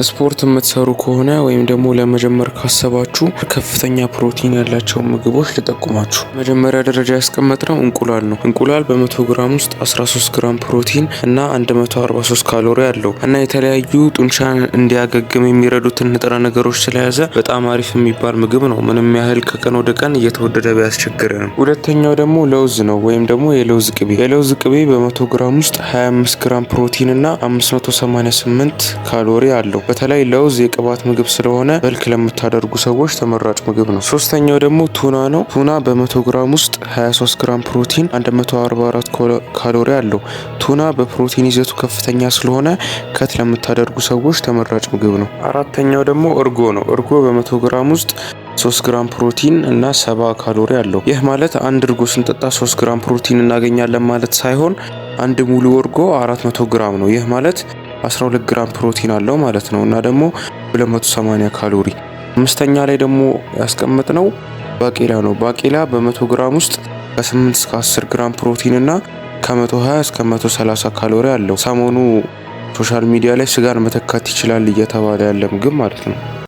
ስፖርት የምትሰሩ ከሆነ ወይም ደግሞ ለመጀመር ካሰባችሁ ከፍተኛ ፕሮቲን ያላቸውን ምግቦች ልጠቁማችሁ። መጀመሪያ ደረጃ ያስቀመጥነው እንቁላል ነው። እንቁላል በ100 ግራም ውስጥ 13 ግራም ፕሮቲን እና 143 ካሎሪ አለው እና የተለያዩ ጡንቻን እንዲያገግም የሚረዱትን ንጥረ ነገሮች ስለያዘ በጣም አሪፍ የሚባል ምግብ ነው። ምንም ያህል ከቀን ወደ ቀን እየተወደደ ቢያስቸግረንም። ሁለተኛው ደግሞ ለውዝ ነው ወይም ደግሞ የለውዝ ቅቤ። የለውዝ ቅቤ በ100 ግራም ውስጥ 25 ግራም ፕሮቲን እና 588 ካሎሪ አለው። በተለይ ለውዝ የቅባት ምግብ ስለሆነ በልክ ለምታደርጉ ሰዎች ተመራጭ ምግብ ነው። ሶስተኛው ደግሞ ቱና ነው። ቱና በ100 ግራም ውስጥ 23 ግራም ፕሮቲን 144 ካሎሪ አለው። ቱና በፕሮቲን ይዘቱ ከፍተኛ ስለሆነ ከት ለምታደርጉ ሰዎች ተመራጭ ምግብ ነው። አራተኛው ደግሞ እርጎ ነው። እርጎ በ100 ግራም ውስጥ 3 ግራም ፕሮቲን እና 70 ካሎሪ አለው። ይህ ማለት አንድ እርጎ ስንጠጣ 3 ግራም ፕሮቲን እናገኛለን ማለት ሳይሆን አንድ ሙሉ እርጎ 400 ግራም ነው። ይህ ማለት 12 ግራም ፕሮቲን አለው ማለት ነው እና ደግሞ 280 ካሎሪ። አምስተኛ ላይ ደግሞ ያስቀመጥነው ባቄላ ነው። ባቄላ በ100 ግራም ውስጥ ከ8 እስከ 10 ግራም ፕሮቲን እና ከ120 እስከ 130 ካሎሪ አለው። ሰሞኑ ሶሻል ሚዲያ ላይ ስጋን መተካት ይችላል እየተባለ ያለ ምግብ ማለት ነው።